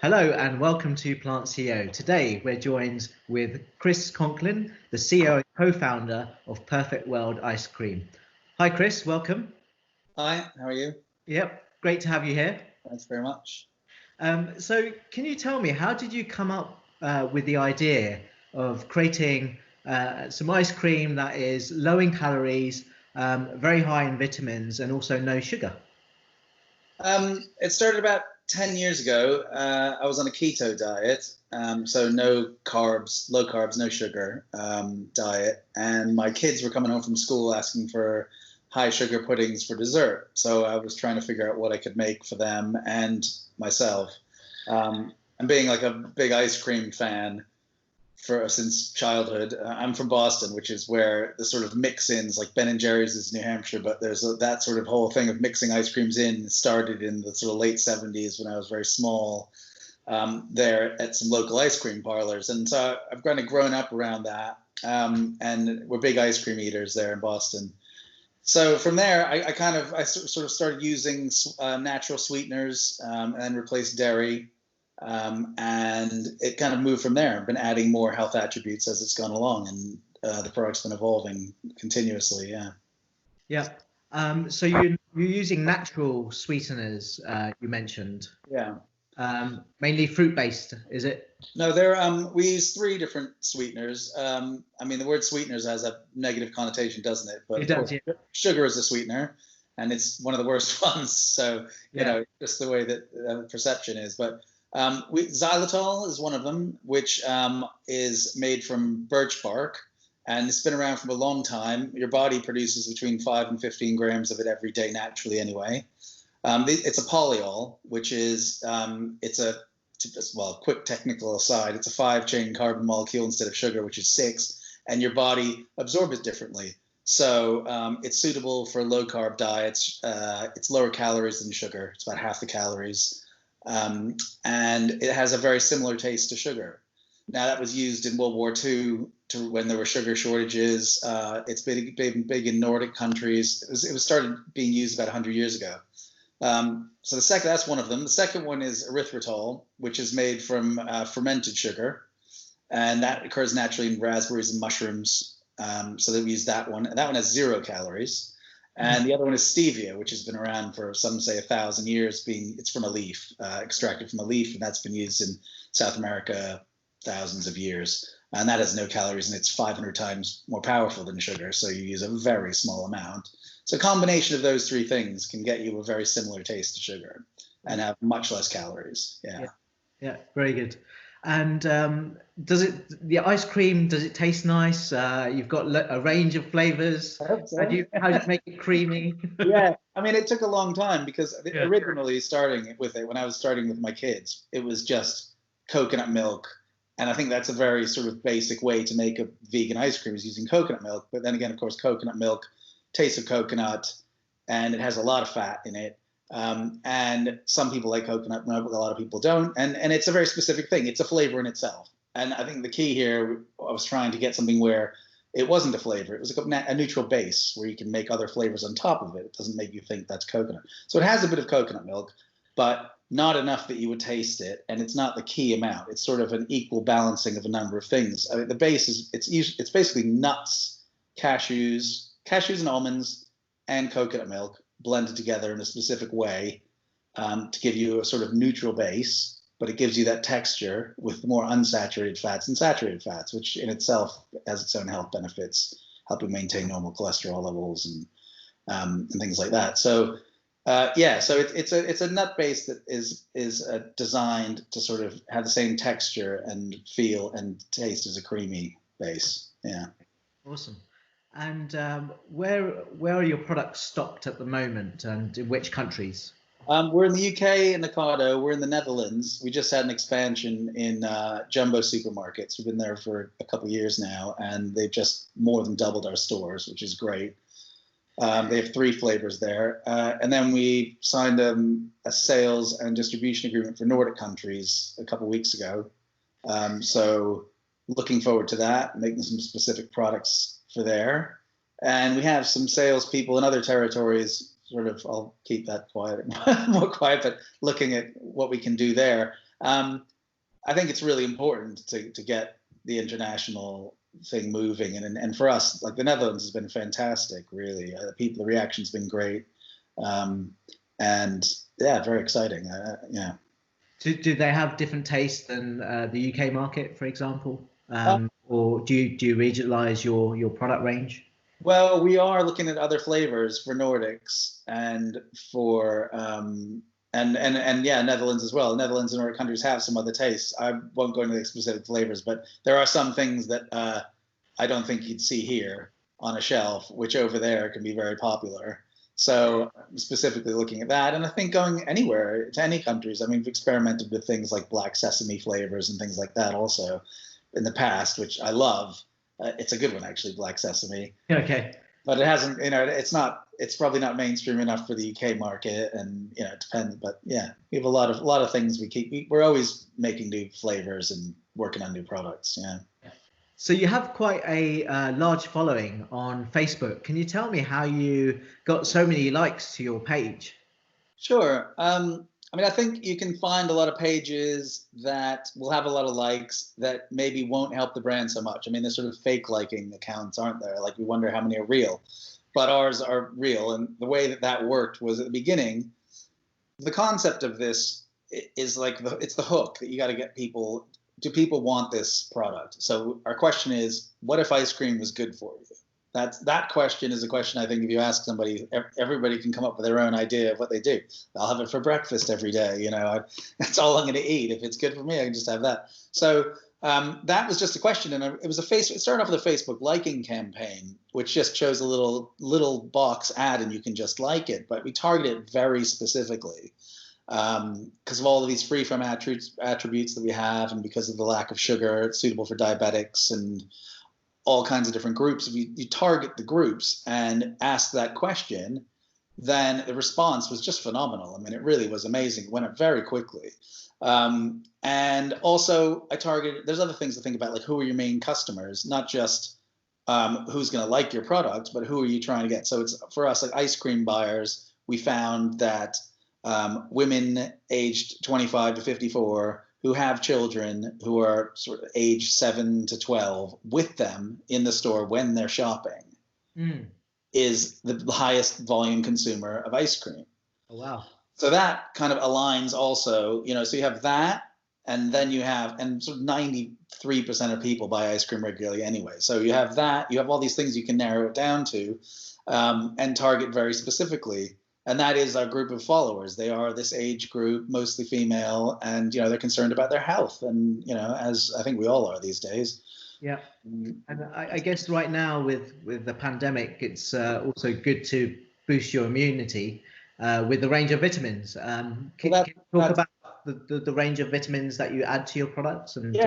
Hello and welcome to Plant CEO. Today we're joined with Chris Conklin, the CEO and co-founder of Perfect World Ice Cream. Hi Chris, welcome. Hi, how are you? Yep, great to have you here. Thanks very much. So can you tell me, how did you come up with the idea of creating some ice cream that is low in calories, very high in vitamins and also no sugar? It started about 10 years ago. I was on a keto diet, so no carbs, low carbs, no sugar diet. And my kids were coming home from school asking for high sugar puddings for dessert. So I was trying to figure out what I could make for them and myself. And being like a big ice cream fan since childhood. I'm from Boston, which is where the sort of mix-ins, like Ben and Jerry's is New Hampshire, but there's that sort of whole thing of mixing ice creams in started in the sort of late 70s when I was very small, there at some local ice cream parlors. And so I've kind of grown up around that, and we're big ice cream eaters there in Boston. So from there, I sort of started using natural sweeteners, and then replaced dairy. And it kind of moved from there. I've been adding more health attributes as it's gone along, and the product's been evolving continuously. Yeah. Yeah. So you're using natural sweeteners, you mentioned. Yeah. Mainly fruit-based, is it? No, we use three different sweeteners. I mean, the word sweeteners has a negative connotation, doesn't it? But It does, yeah. sugar is a sweetener, and it's one of the worst ones. So, just the way that perception is. But xylitol is one of them, which is made from birch bark, and it's been around for a long time. Your body produces between 5 and 15 grams of it every day naturally anyway. It's a polyol, which is, quick technical aside, it's a 5-chain carbon molecule instead of sugar, which is 6, and your body absorbs it differently. So it's suitable for low carb diets. It's lower calories than sugar. It's about half the calories. And it has a very similar taste to sugar. Now, that was used in World War II when there were sugar shortages. It's been big in Nordic countries. It was started being used about 100 years ago. So that's one of them. The second one is erythritol, which is made from fermented sugar, and that occurs naturally in raspberries and mushrooms. So we use that one. And that one has 0 calories. And the other one is stevia, which has been around for, some say, 1,000 years. It's from a leaf, extracted from a leaf, and that's been used in South America thousands of years. And that has no calories, and it's 500 times more powerful than sugar. So you use a very small amount. So a combination of those three things can get you a very similar taste to sugar and have much less calories. Yeah, very good. And the ice cream, does it taste nice? You've got a range of flavors. I hope so. How do you make it creamy? Yeah, I mean, it took a long time because originally starting with it, when I was starting with my kids, it was just coconut milk. And I think that's a very sort of basic way to make a vegan ice cream, is using coconut milk. But then again, of course, coconut milk, taste of coconut, and it has a lot of fat in it. And some people like coconut milk, but a lot of people don't. And it's a very specific thing. It's a flavor in itself. And I think the key here, I was trying to get something where it wasn't a flavor. It was a neutral base where you can make other flavors on top of it. It doesn't make you think that's coconut. So it has a bit of coconut milk, but not enough that you would taste it. And it's not the key amount. It's sort of an equal balancing of a number of things. I mean, the base is, it's basically nuts, cashews and almonds, and coconut milk blended together in a specific way to give you a sort of neutral base, but it gives you that texture with more unsaturated fats and saturated fats, which in itself has its own health benefits, helping maintain normal cholesterol levels and things like that. So so it's a nut base that is designed to sort of have the same texture and feel and taste as a creamy base. Yeah. Awesome. And where are your products stocked at the moment, and in which countries? We're in the UK and Ocado. We're in the Netherlands. We just had an expansion in jumbo supermarkets. We've been there for a couple of years now, and they've just more than doubled our stores, which is great. They have 3 flavors there. And then we signed a sales and distribution agreement for Nordic countries a couple of weeks ago. So looking forward to that, making some specific products for there. And we have some salespeople in other territories, sort of, I'll keep that quiet, more quiet, but looking at what we can do there. I think it's really important to get the international thing moving, and for us, like the Netherlands has been fantastic, really. The reaction's been great, and yeah, very exciting. Yeah. Do they have different tastes than the UK market, for example? Uh, Or do you regionalize your product range? well, we are looking at other flavors for Nordics and for and yeah, Netherlands as well. Netherlands and Nordic countries have some other tastes. I won't go into the specific flavors, but there are some things that I don't think you'd see here on a shelf, which over there can be very popular. So I'm specifically looking at that, and I think going anywhere to any countries. I mean, we've experimented with things like black sesame flavors and things like that also in the past, which I love. It's a good one actually, black sesame. Okay. But it hasn't, it's not. It's probably not mainstream enough for the UK market, and it depends. But yeah, we have a lot of things we're always making new flavors and working on new products. Yeah. So you have quite a large following on Facebook. Can you tell me how you got so many likes to your page? Sure. I mean, I think you can find a lot of pages that will have a lot of likes that maybe won't help the brand so much. I mean, there's sort of fake liking accounts, aren't there? Like we wonder how many are real, but ours are real. And the way that worked was at the beginning, the concept of this is like it's the hook that you got to get people. Do people want this product? So our question is, what if ice cream was good for you? That question is a question I think if you ask somebody, everybody can come up with their own idea of what they do. I'll have it for breakfast every day. That's all I'm going to eat. If it's good for me, I can just have that. So that was just a question, and it started off with a Facebook liking campaign, which just shows a little box ad, and you can just like it. But we target it very specifically because of all of these free from attributes that we have, and because of the lack of sugar, it's suitable for diabetics and all kinds of different groups. If you target the groups and ask that question, then the response was just phenomenal. I mean, it really was amazing. It went up very quickly. And also there's other things to think about, like who are your main customers, not just who's going to like your product, but who are you trying to get? So it's for us, like ice cream buyers, we found that women aged 25 to 54 who have children who are sort of age 7 to 12 with them in the store when they're shopping is the highest volume consumer of ice cream. Oh, wow. So that kind of aligns also, so you have that, and then and sort of 93% of people buy ice cream regularly anyway. So you have that, you have all these things you can narrow it down to and target very specifically. And that is our group of followers. They are this age group, mostly female, and they're concerned about their health, and as I think we all are these days. Yeah, and I guess right now with the pandemic, it's also good to boost your immunity with the range of vitamins. Can you talk about the range of vitamins that you add to your products and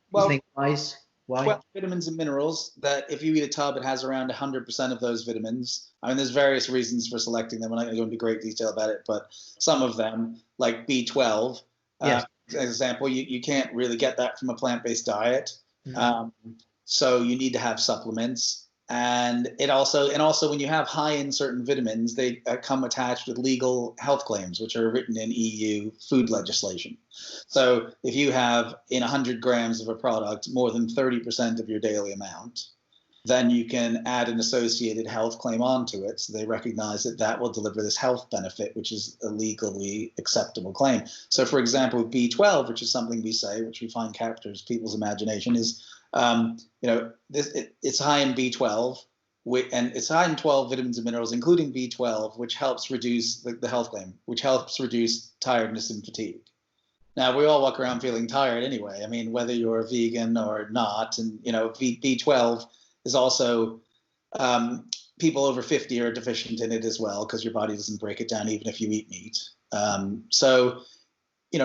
why? 12 vitamins and minerals that if you eat a tub, it has around 100% of those vitamins. I mean, there's various reasons for selecting them. I'm not going to go into great detail about it, but some of them, like B12, yes. As an example, you can't really get that from a plant-based diet. So you need to have supplements. And also when you have high in certain vitamins, they come attached with legal health claims, which are written in EU food legislation. So if you have in 100 grams of a product more than 30% of your daily amount, then you can add an associated health claim onto it. So they recognize that will deliver this health benefit, which is a legally acceptable claim. So for example, B12, which is something we say, which we find captures people's imagination, is it's high in B12, and it's high in 12 vitamins and minerals, including B12, which helps reduce the health claim, which helps reduce tiredness and fatigue. Now, we all walk around feeling tired anyway. I mean, whether you're a vegan or not, and B12 is also people over 50 are deficient in it as well, because your body doesn't break it down even if you eat meat. So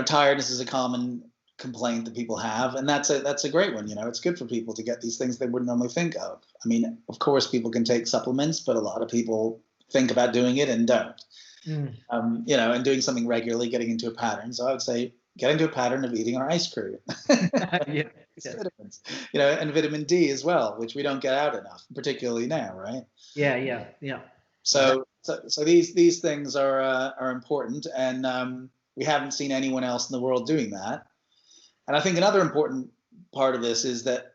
tiredness is a common complaint that people have, and that's a great one. It's good for people to get these things they wouldn't normally think of. I mean, of course people can take supplements, but a lot of people think about doing it and don't. And doing something regularly, getting into a pattern. So I would say get into a pattern of eating our ice cream. Vitamins, and vitamin D as well, which we don't get out enough, particularly now, right? Yeah. So these things are important, and We haven't seen anyone else in the world doing that. And I think another important part of this is that,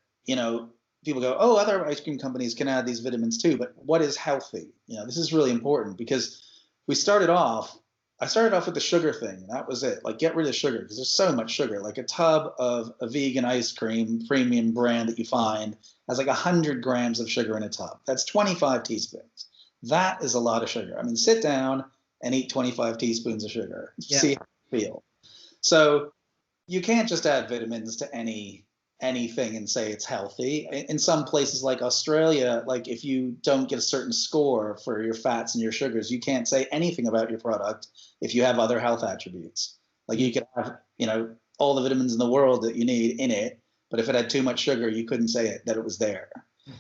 people go, oh, other ice cream companies can add these vitamins too, but what is healthy? This is really important because I started off with the sugar thing. That was it. Like, get rid of sugar because there's so much sugar. Like, a tub of a vegan ice cream, premium brand that you find, has like 100 grams of sugar in a tub. That's 25 teaspoons. That is a lot of sugar. I mean, sit down and eat 25 teaspoons of sugar. Yeah. See how you feel. So you can't just add vitamins to anything and say it's healthy. In some places like Australia, like, if you don't get a certain score for your fats and your sugars, you can't say anything about your product if you have other health attributes. Like, you could have, all the vitamins in the world that you need in it, but if it had too much sugar, you couldn't say that it was there.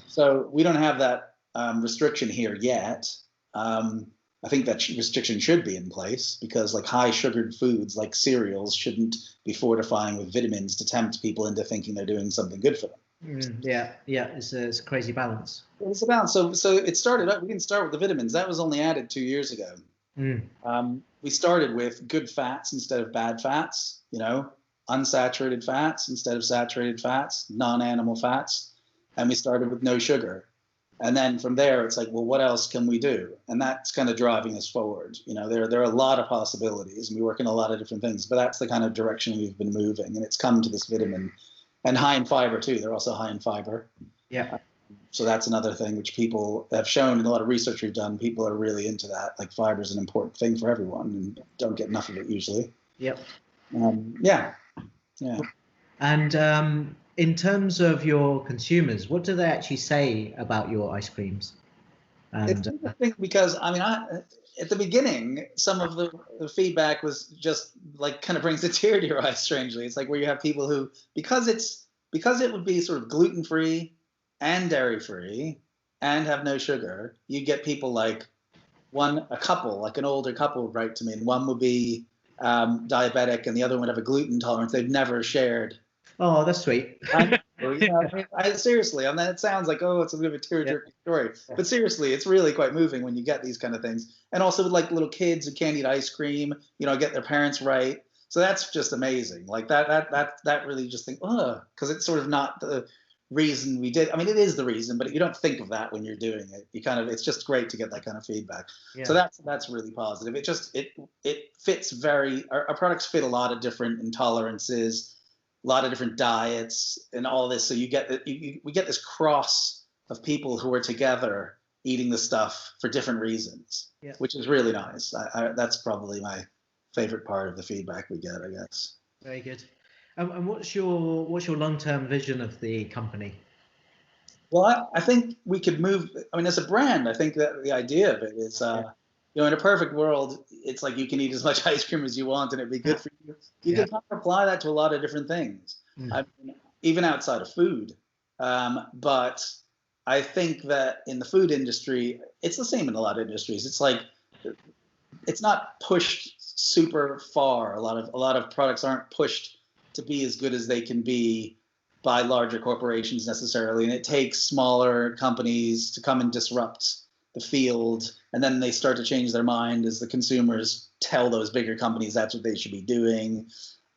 So we don't have that restriction here yet. I think that restriction should be in place because, like, high sugared foods like cereals shouldn't be fortifying with vitamins to tempt people into thinking they're doing something good for them. Yeah, it's a crazy balance. It's a balance. So it started up. We didn't start with the vitamins. That was only added 2 years ago. We started with good fats instead of bad fats. Unsaturated fats instead of saturated fats, non-animal fats, and we started with no sugar. And then from there, it's like, well, what else can we do? And that's kind of driving us forward. There are a lot of possibilities, and we work in a lot of different things, but that's the kind of direction we've been moving. And it's come to this vitamin, and high in fiber too. They're also high in fiber. Yeah. So that's another thing which people have shown in a lot of research we've done. People are really into that. Like, fiber is an important thing for everyone, and don't get enough of it usually. Yep. Yeah. And in terms of your consumers, what do they actually say about your ice creams? It's interesting because, at the beginning, some of the feedback was just like, kind of brings a tear to your eyes, strangely. It's like where you have people who, because it would be sort of gluten-free and dairy-free and have no sugar, you get people like a couple, like an older couple would write to me, and one would be diabetic and the other one would have a gluten intolerance. They've never shared. Oh, that's sweet. Seriously, it sounds like, oh, it's a bit of a tear-jerking story, but seriously, it's really quite moving when you get these kind of things. And also with, like, little kids who can't eat ice cream, get their parents right. So that's just amazing. Like, that really just think, because it's sort of not the reason we did. I mean, it is the reason, but you don't think of that when you're doing it. It's just great to get that kind of feedback. Yeah. So that's really positive. It fits our products fit a lot of different intolerances, a lot of different diets, and all this. So we get this cross of people who are together eating the stuff for different reasons, which is really nice. That's probably my favorite part of the feedback we get, I guess. Very good. And what's your long-term vision of the company? Well, I think we could move. I mean, as a brand, I think that the idea of it is, in a perfect world, it's like you can eat as much ice cream as you want and it'd be good for you. You can kind of apply that to a lot of different things, even outside of food. But I think that in the food industry, it's the same in a lot of industries. It's like, it's not pushed super far. A lot of products aren't pushed to be as good as they can be by larger corporations necessarily. And it takes smaller companies to come and disrupt the field, and then they start to change their mind as the consumers tell those bigger companies that's what they should be doing,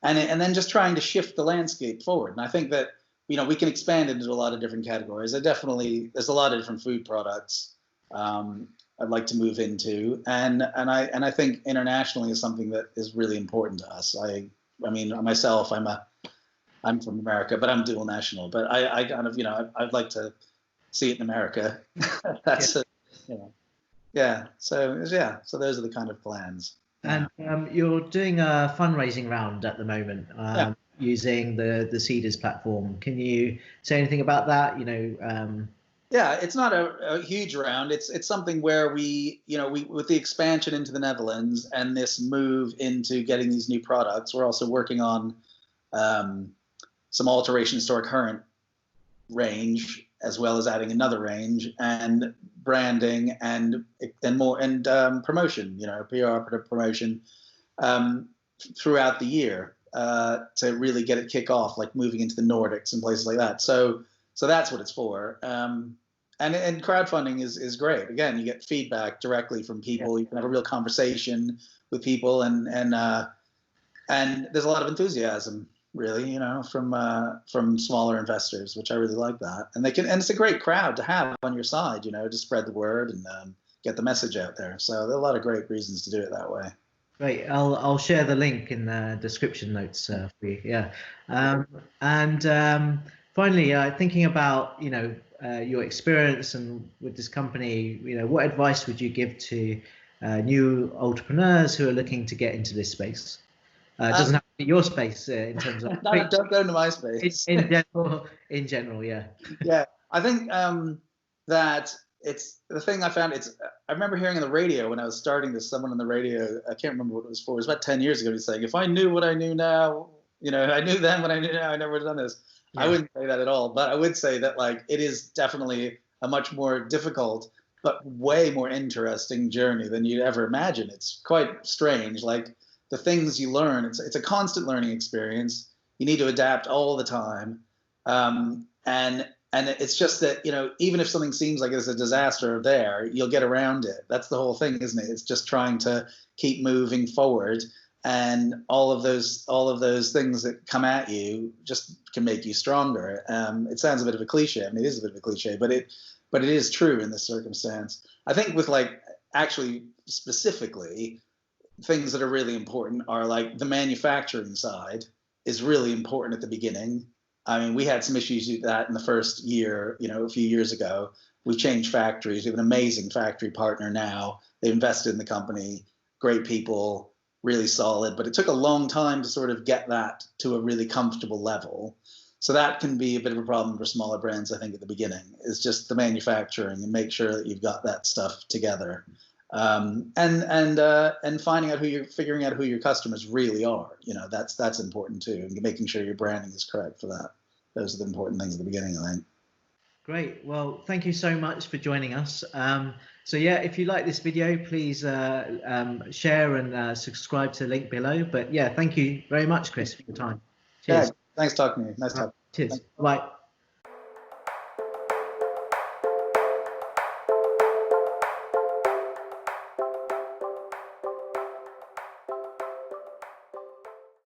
and then just trying to shift the landscape forward. And I think that we can expand into a lot of different categories. There's a lot of different food products I'd like to move into, and I think internationally is something that is really important to us. I mean myself, I'm from America, but I'm dual national. But I kind of I'd like to see it in America. That's So those are the kind of plans. And you're doing a fundraising round at the moment, using the Seeders platform. Can you say anything about that? It's not a huge round. It's something where we with the expansion into the Netherlands and this move into getting these new products, we're also working on some alterations to our current range, as well as adding another range and branding and more and promotion, PR promotion throughout the year to really get it kick off, like moving into the Nordics and places like that. So that's what it's for. And crowdfunding is great. Again, you get feedback directly from people. You can have a real conversation with people, and and there's a lot of enthusiasm, really, from smaller investors, which I really like that. And it's a great crowd to have on your side, to spread the word and get the message out there. So there are a lot of great reasons to do it that way. Great. I'll share the link in the description notes for you. Yeah. Finally, thinking about your experience and with this company, what advice would you give to new entrepreneurs who are looking to get into this space? It doesn't have to be your space in terms of. Don't go into my space. In general, yeah. Yeah, I think that it's the thing I found. I remember hearing on the radio when I was starting this. Someone on the radio, I can't remember what it was for. It was about 10 years ago. He's saying, "If I knew what I knew now, I knew then what I knew now, I never would have done this." Yeah. I wouldn't say that at all, but I would say that it is definitely a much more difficult but way more interesting journey than you'd ever imagine. It's quite strange. The things you learn, it's a constant learning experience. You need to adapt all the time. And it's just that, even if something seems like it's a disaster there, you'll get around it. That's the whole thing, isn't it? It's just trying to keep moving forward, and all of those things that come at you just can make you stronger. It sounds a bit of a cliche. I mean, it is a bit of a cliche, but it is true in this circumstance. I think with actually specifically, things that are really important are the manufacturing side is really important at the beginning. I mean, we had some issues with that in the first year, a few years ago. We changed factories. We have an amazing factory partner now. They invested in the company, great people, really solid. But it took a long time to sort of get that to a really comfortable level. So that can be a bit of a problem for smaller brands, I think, at the beginning, is just the manufacturing and make sure that you've got that stuff together. And finding out figuring out who your customers really are. That's important too, and making sure your branding is correct for that. Those are the important things at the beginning, I think. Great. Well, thank you so much for joining us. So yeah, if you like this video, please share and subscribe to the link below. But yeah, thank you very much, Chris, for your time. Cheers. Yeah, thanks talking to you. Nice talking. Cheers. Bye.